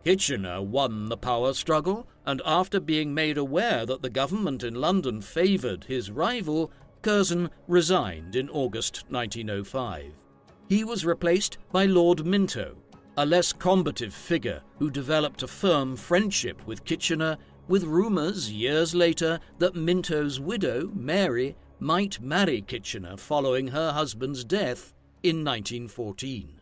Kitchener won the power struggle, and after being made aware that the government in London favoured his rival, Curzon resigned in August 1905. He was replaced by Lord Minto, a less combative figure who developed a firm friendship with Kitchener, with rumours years later that Minto's widow, Mary, might marry Kitchener following her husband's death in 1914.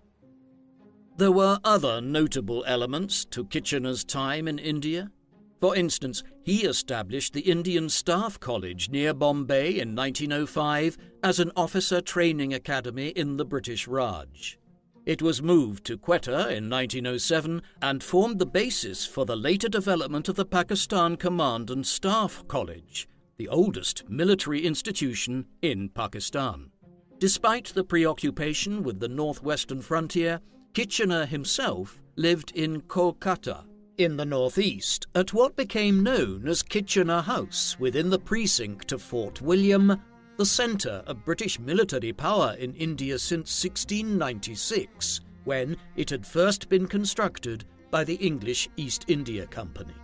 There were other notable elements to Kitchener's time in India. For instance, he established the Indian Staff College near Bombay in 1905 as an officer training academy in the British Raj. It was moved to Quetta in 1907 and formed the basis for the later development of the Pakistan Command and Staff College, the oldest military institution in Pakistan. Despite the preoccupation with the northwestern frontier, Kitchener himself lived in Kolkata, in the northeast, at what became known as Kitchener House within the precinct of Fort William, the centre of British military power in India since 1696, when it had first been constructed by the English East India Company.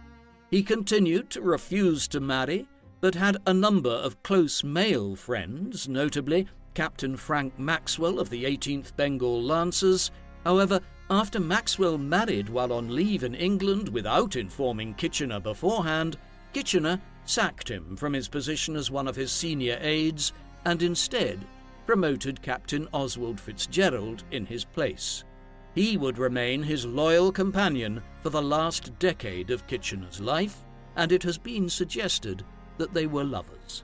He continued to refuse to marry, but had a number of close male friends, notably Captain Frank Maxwell of the 18th Bengal Lancers. However, after Maxwell married while on leave in England without informing Kitchener beforehand, Kitchener sacked him from his position as one of his senior aides and instead promoted Captain Oswald Fitzgerald in his place. He would remain his loyal companion for the last decade of Kitchener's life, and it has been suggested that they were lovers.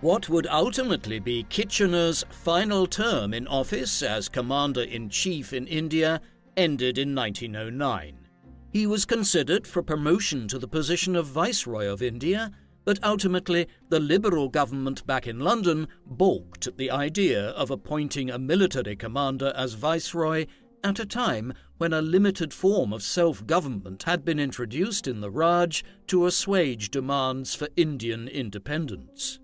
What would ultimately be Kitchener's final term in office as Commander-in-Chief in India ended in 1909. He was considered for promotion to the position of Viceroy of India, but ultimately the Liberal government back in London balked at the idea of appointing a military commander as Viceroy at a time when a limited form of self-government had been introduced in the Raj to assuage demands for Indian independence.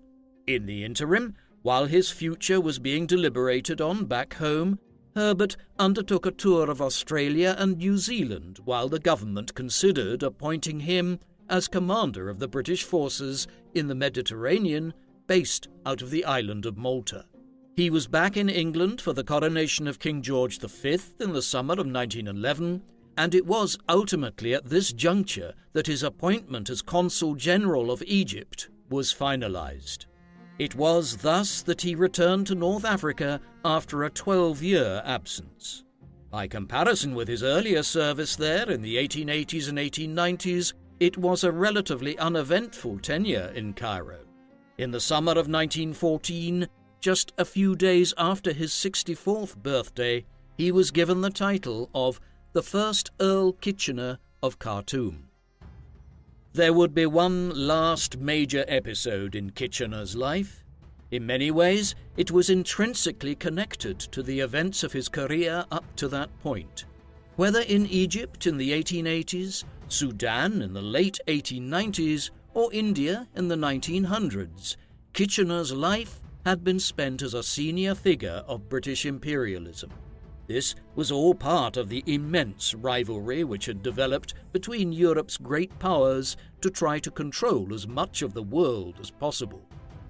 In the interim, while his future was being deliberated on back home, Herbert undertook a tour of Australia and New Zealand while the government considered appointing him as commander of the British forces in the Mediterranean, based out of the island of Malta. He was back in England for the coronation of King George V in the summer of 1911, and it was ultimately at this juncture that his appointment as Consul General of Egypt was finalised. It was thus that he returned to North Africa after a 12-year absence. By comparison with his earlier service there in the 1880s and 1890s, it was a relatively uneventful tenure in Cairo. In the summer of 1914, just a few days after his 64th birthday, he was given the title of the first Earl Kitchener of Khartoum. There would be one last major episode in Kitchener's life. In many ways, it was intrinsically connected to the events of his career up to that point. Whether in Egypt in the 1880s, Sudan in the late 1890s, or India in the 1900s, Kitchener's life had been spent as a senior figure of British imperialism. This was all part of the immense rivalry which had developed between Europe's great powers to try to control as much of the world as possible.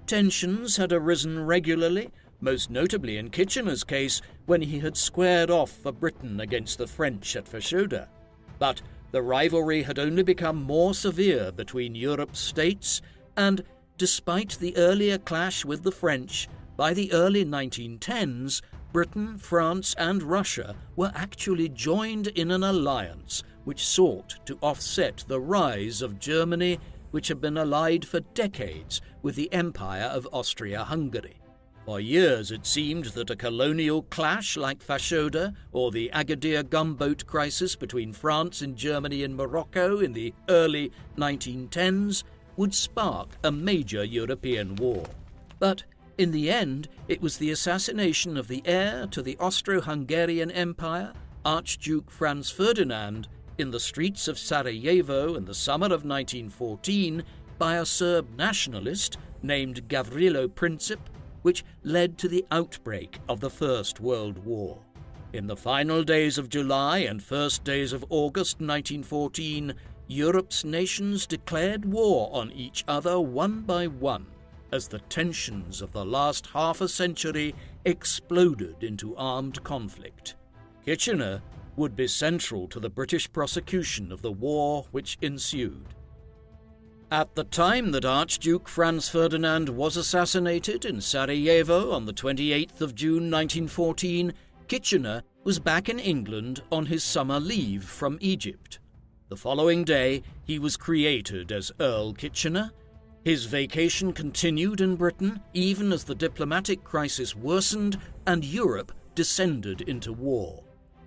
Tensions had arisen regularly, most notably in Kitchener's case when he had squared off for Britain against the French at Fashoda. But the rivalry had only become more severe between Europe's states, and despite the earlier clash with the French, by the early 1910s, Britain, France and Russia were actually joined in an alliance which sought to offset the rise of Germany, which had been allied for decades with the Empire of Austria-Hungary. For years it seemed that a colonial clash like Fashoda or the Agadir gunboat crisis between France and Germany in Morocco in the early 1910s would spark a major European war. But in the end, it was the assassination of the heir to the Austro-Hungarian Empire, Archduke Franz Ferdinand, in the streets of Sarajevo in the summer of 1914 by a Serb nationalist named Gavrilo Princip, which led to the outbreak of the First World War. In the final days of July and first days of August 1914, Europe's nations declared war on each other one by one, as the tensions of the last half a century exploded into armed conflict. Kitchener would be central to the British prosecution of the war which ensued. At the time that Archduke Franz Ferdinand was assassinated in Sarajevo on the 28th of June 1914, Kitchener was back in England on his summer leave from Egypt. The following day, he was created as Earl Kitchener. His vacation continued in Britain even as the diplomatic crisis worsened and Europe descended into war.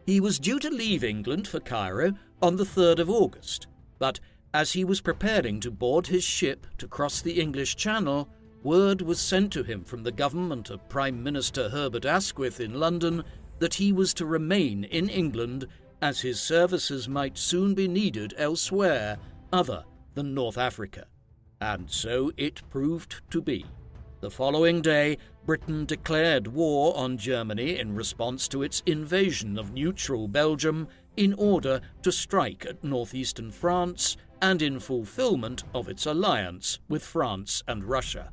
He was due to leave England for Cairo on the 3rd of August, but as he was preparing to board his ship to cross the English Channel, word was sent to him from the government of Prime Minister Herbert Asquith in London that he was to remain in England as his services might soon be needed elsewhere other than North Africa. And so it proved to be. The following day, Britain declared war on Germany in response to its invasion of neutral Belgium in order to strike at northeastern France and in fulfillment of its alliance with France and Russia.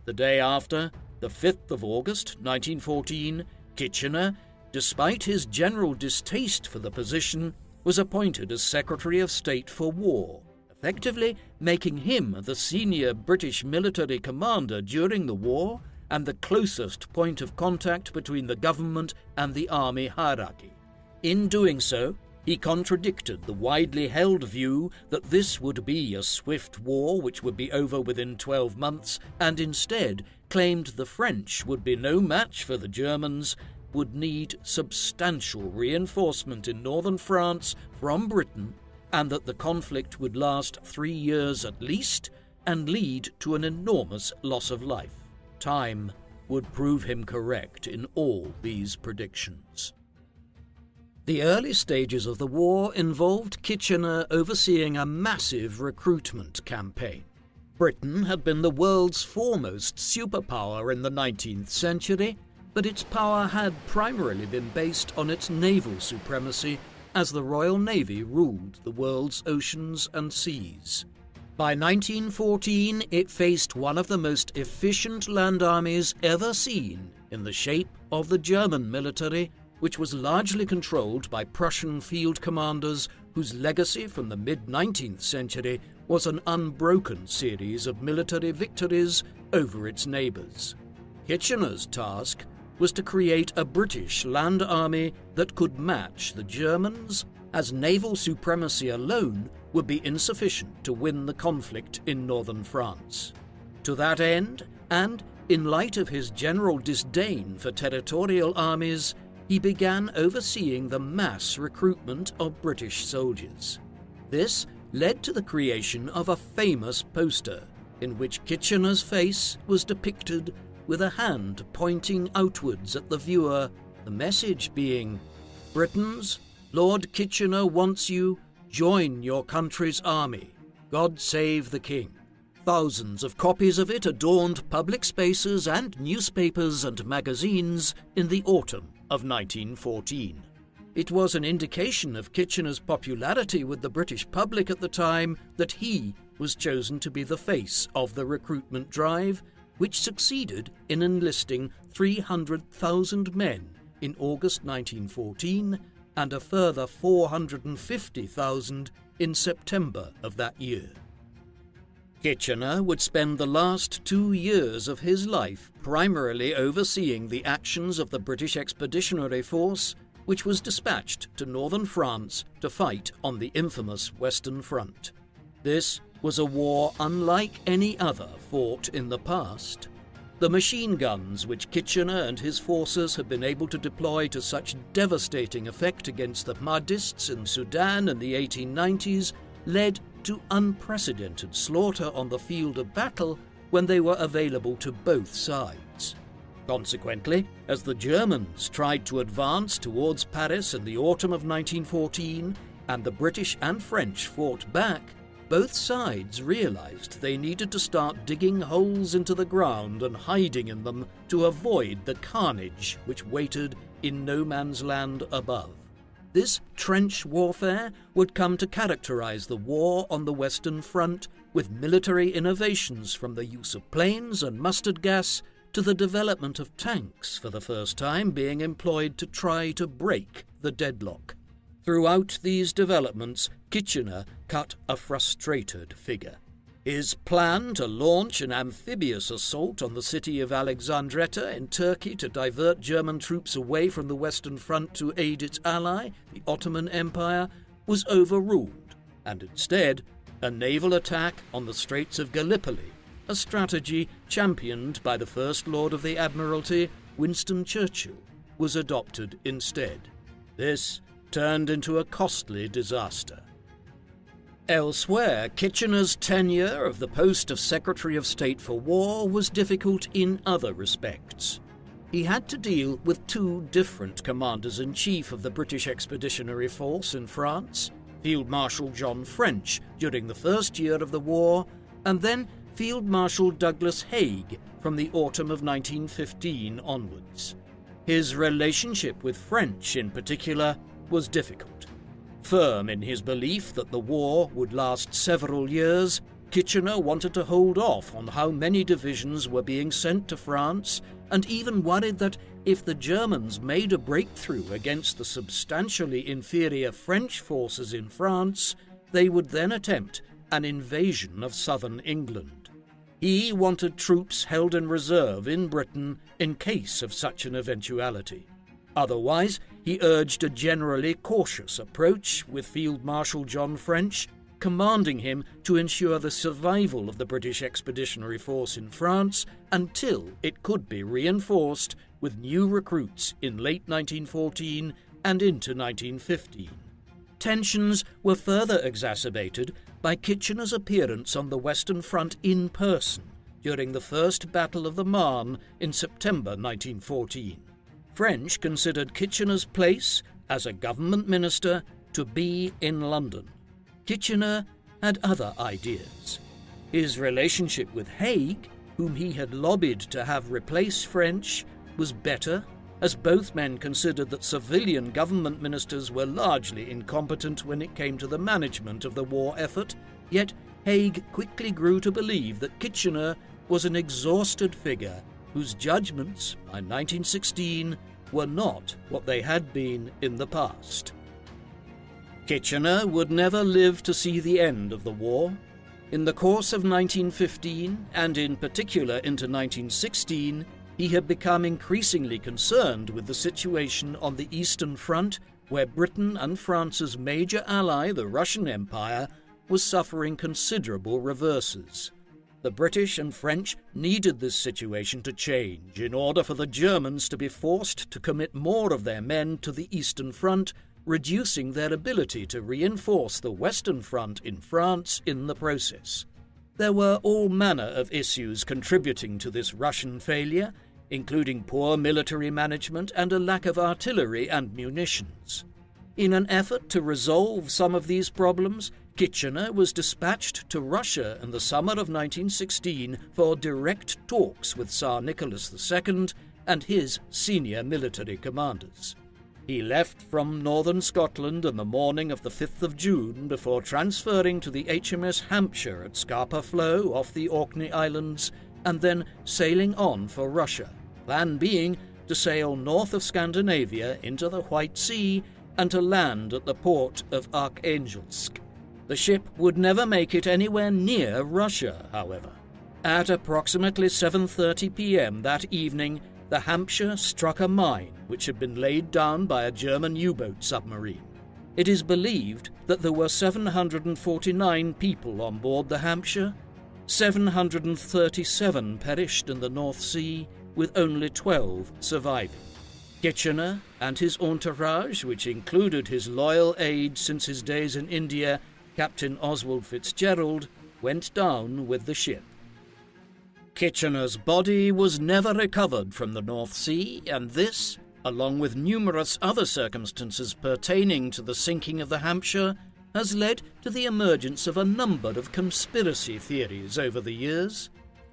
The day after, the 5th of August 1914, Kitchener, despite his general distaste for the position, was appointed as Secretary of State for War, effectively making him the senior British military commander during the war and the closest point of contact between the government and the army hierarchy. In doing so, he contradicted the widely held view that this would be a swift war which would be over within 12 months, and instead claimed the French would be no match for the Germans, would need substantial reinforcement in northern France from Britain, and that the conflict would last 3 years at least and lead to an enormous loss of life. Time would prove him correct in all these predictions. The early stages of the war involved Kitchener overseeing a massive recruitment campaign. Britain had been the world's foremost superpower in the 19th century, but its power had primarily been based on its naval supremacy, as the Royal Navy ruled the world's oceans and seas. By 1914, it faced one of the most efficient land armies ever seen in the shape of the German military, which was largely controlled by Prussian field commanders whose legacy from the mid-19th century was an unbroken series of military victories over its neighbours. Kitchener's task was to create a British land army that could match the Germans, as naval supremacy alone would be insufficient to win the conflict in northern France. To that end, and in light of his general disdain for territorial armies, he began overseeing the mass recruitment of British soldiers. This led to the creation of a famous poster in which Kitchener's face was depicted with a hand pointing outwards at the viewer, the message being, "Britons, Lord Kitchener wants you, join your country's army. God save the King." Thousands of copies of it adorned public spaces and newspapers and magazines in the autumn of 1914. It was an indication of Kitchener's popularity with the British public at the time that he was chosen to be the face of the recruitment drive, which succeeded in enlisting 300,000 men in August 1914 and a further 450,000 in September of that year. Kitchener would spend the last 2 years of his life primarily overseeing the actions of the British Expeditionary Force, which was dispatched to northern France to fight on the infamous Western Front. This was a war unlike any other fought in the past. The machine guns which Kitchener and his forces had been able to deploy to such devastating effect against the Mahdists in Sudan in the 1890s led to unprecedented slaughter on the field of battle when they were available to both sides. Consequently, as the Germans tried to advance towards Paris in the autumn of 1914, and the British and French fought back, both sides realized they needed to start digging holes into the ground and hiding in them to avoid the carnage which waited in no man's land above. This trench warfare would come to characterize the war on the Western Front, with military innovations from the use of planes and mustard gas to the development of tanks for the first time being employed to try to break the deadlock. Throughout these developments, Kitchener cut a frustrated figure. His plan to launch an amphibious assault on the city of Alexandretta in Turkey to divert German troops away from the Western Front to aid its ally, the Ottoman Empire, was overruled, and instead, a naval attack on the Straits of Gallipoli, a strategy championed by the First Lord of the Admiralty, Winston Churchill, was adopted instead. This turned into a costly disaster. Elsewhere, Kitchener's tenure of the post of Secretary of State for War was difficult in other respects. He had to deal with two different commanders-in-chief of the British Expeditionary Force in France, Field Marshal John French during the first year of the war, and then Field Marshal Douglas Haig from the autumn of 1915 onwards. His relationship with French, in particular, was difficult. Firm in his belief that the war would last several years, Kitchener wanted to hold off on how many divisions were being sent to France, and even worried that if the Germans made a breakthrough against the substantially inferior French forces in France, they would then attempt an invasion of southern England. He wanted troops held in reserve in Britain in case of such an eventuality. Otherwise, he urged a generally cautious approach with Field Marshal John French, commanding him to ensure the survival of the British Expeditionary Force in France until it could be reinforced with new recruits in late 1914 and into 1915. Tensions were further exacerbated by Kitchener's appearance on the Western Front in person during the First Battle of the Marne in September 1914. French considered Kitchener's place as a government minister to be in London. Kitchener had other ideas. His relationship with Haig, whom he had lobbied to have replace French, was better, as both men considered that civilian government ministers were largely incompetent when it came to the management of the war effort, yet Haig quickly grew to believe that Kitchener was an exhausted figure whose judgments, by 1916, were not what they had been in the past. Kitchener would never live to see the end of the war. In the course of 1915, and in particular into 1916, he had become increasingly concerned with the situation on the Eastern Front, where Britain and France's major ally, the Russian Empire, was suffering considerable reverses. The British and French needed this situation to change in order for the Germans to be forced to commit more of their men to the Eastern Front, reducing their ability to reinforce the Western Front in France in the process. There were all manner of issues contributing to this Russian failure, including poor military management and a lack of artillery and munitions. In an effort to resolve some of these problems, Kitchener was dispatched to Russia in the summer of 1916 for direct talks with Tsar Nicholas II and his senior military commanders. He left from northern Scotland on the morning of the 5th of June before transferring to the HMS Hampshire at Scapa Flow off the Orkney Islands and then sailing on for Russia, plan being to sail north of Scandinavia into the White Sea and to land at the port of Arkhangelsk. The ship would never make it anywhere near Russia, however. At approximately 7:30 p.m. that evening, the Hampshire struck a mine which had been laid down by a German U-boat submarine. It is believed that there were 749 people on board the Hampshire. 737 perished in the North Sea, with only 12 surviving. Kitchener and his entourage, which included his loyal aides since his days in India, Captain Oswald Fitzgerald, went down with the ship. Kitchener's body was never recovered from the North Sea, and this, along with numerous other circumstances pertaining to the sinking of the Hampshire, has led to the emergence of a number of conspiracy theories over the years.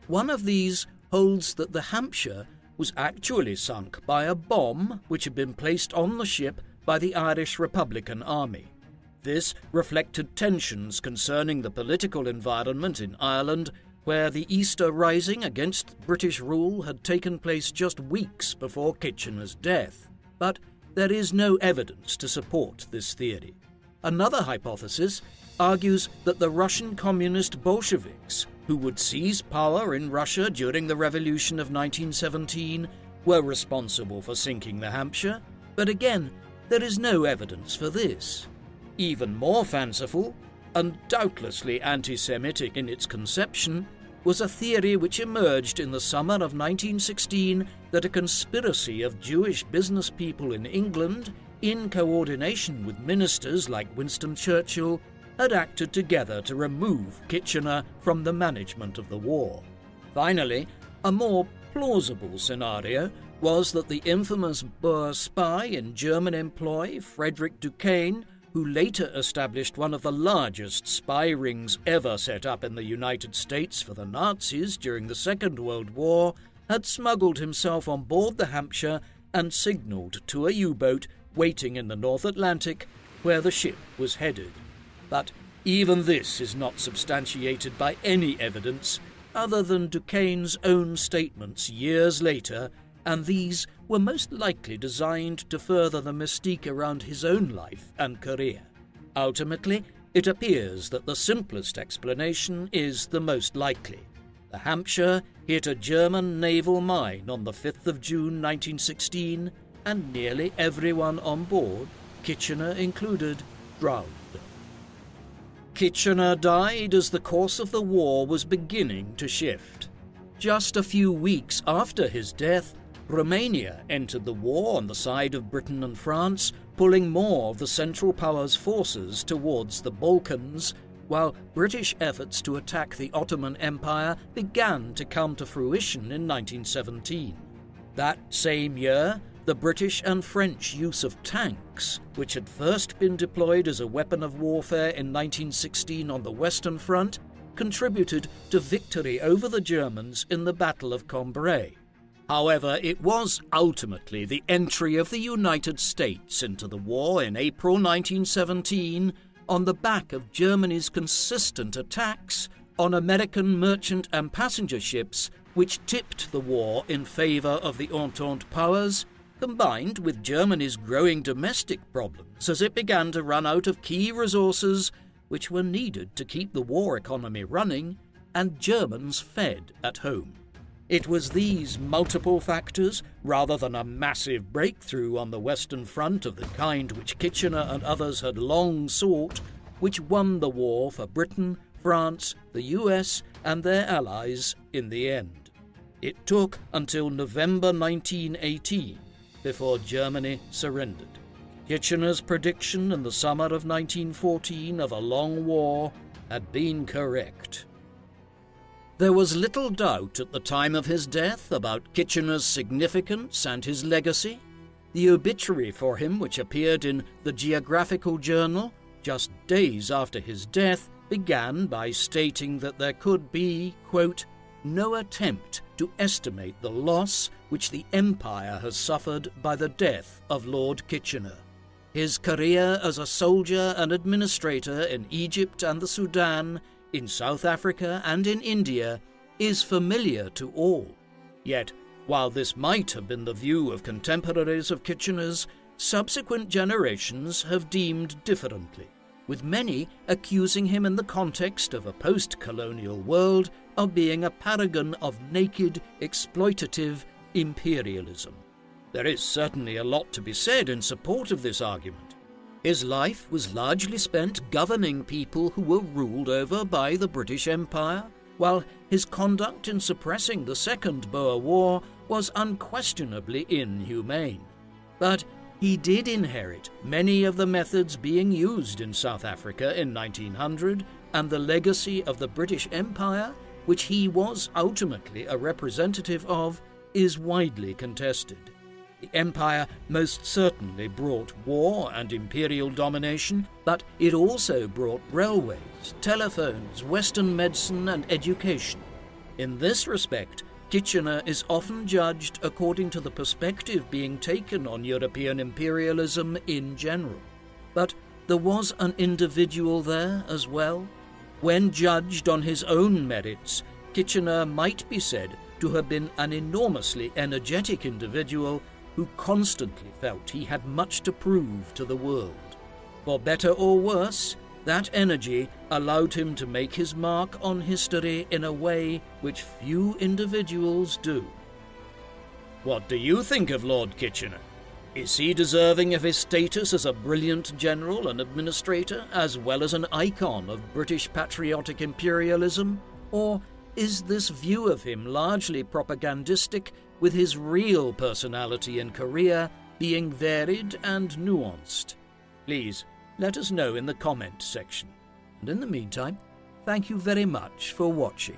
One of these holds that the Hampshire was actually sunk by a bomb which had been placed on the ship by the Irish Republican Army. This reflected tensions concerning the political environment in Ireland, where the Easter Rising against British rule had taken place just weeks before Kitchener's death. But there is no evidence to support this theory. Another hypothesis argues that the Russian communist Bolsheviks, who would seize power in Russia during the Revolution of 1917, were responsible for sinking the Hampshire, but again, there is no evidence for this. Even more fanciful, and doubtlessly anti-Semitic in its conception, was a theory which emerged in the summer of 1916 that a conspiracy of Jewish business people in England, in coordination with ministers like Winston Churchill, had acted together to remove Kitchener from the management of the war. Finally, a more plausible scenario was that the infamous Boer spy in German employ, Frederick Duquesne, who later established one of the largest spy rings ever set up in the United States for the Nazis during the Second World War, had smuggled himself on board the Hampshire and signalled to a U-boat waiting in the North Atlantic where the ship was headed. But even this is not substantiated by any evidence other than Duquesne's own statements years later, and these were most likely designed to further the mystique around his own life and career. Ultimately, it appears that the simplest explanation is the most likely. The Hampshire hit a German naval mine on the 5th of June 1916, and nearly everyone on board, Kitchener included, drowned. Kitchener died as the course of the war was beginning to shift. Just a few weeks after his death, Romania entered the war on the side of Britain and France, pulling more of the Central Powers' forces towards the Balkans, while British efforts to attack the Ottoman Empire began to come to fruition in 1917. That same year, the British and French use of tanks, which had first been deployed as a weapon of warfare in 1916 on the Western Front, contributed to victory over the Germans in the Battle of Cambrai. However, it was ultimately the entry of the United States into the war in April 1917, on the back of Germany's consistent attacks on American merchant and passenger ships, which tipped the war in favour of the Entente powers, combined with Germany's growing domestic problems as it began to run out of key resources which were needed to keep the war economy running and Germans fed at home. It was these multiple factors, rather than a massive breakthrough on the Western Front of the kind which Kitchener and others had long sought, which won the war for Britain, France, the US, and their allies in the end. It took until November 1918 before Germany surrendered. Kitchener's prediction in the summer of 1914 of a long war had been correct. There was little doubt at the time of his death about Kitchener's significance and his legacy. The obituary for him, which appeared in the Geographical Journal just days after his death, began by stating that there could be, quote, no attempt to estimate the loss which the Empire has suffered by the death of Lord Kitchener. His career as a soldier and administrator in Egypt and the Sudan, in South Africa and in India, is familiar to all. Yet, while this might have been the view of contemporaries of Kitchener's, subsequent generations have deemed differently, with many accusing him in the context of a post-colonial world of being a paragon of naked, exploitative imperialism. There is certainly a lot to be said in support of this argument. His life was largely spent governing people who were ruled over by the British Empire, while his conduct in suppressing the Second Boer War was unquestionably inhumane. But He did inherit many of the methods being used in South Africa in 1900, and the legacy of the British Empire, which he was ultimately a representative of, is widely contested. The empire most certainly brought war and imperial domination, but it also brought railways, telephones, Western medicine and education. In this respect, Kitchener is often judged according to the perspective being taken on European imperialism in general. But there was an individual there as well. When judged on his own merits, Kitchener might be said to have been an enormously energetic individual who constantly felt he had much to prove to the world. For better or worse, that energy allowed him to make his mark on history in a way which few individuals do. What do you think of Lord Kitchener? Is he deserving of his status as a brilliant general and administrator, as well as an icon of British patriotic imperialism? Or is this view of him largely propagandistic, with his real personality and career being varied and nuanced? Please let us know in the comment section. And in the meantime, thank you very much for watching.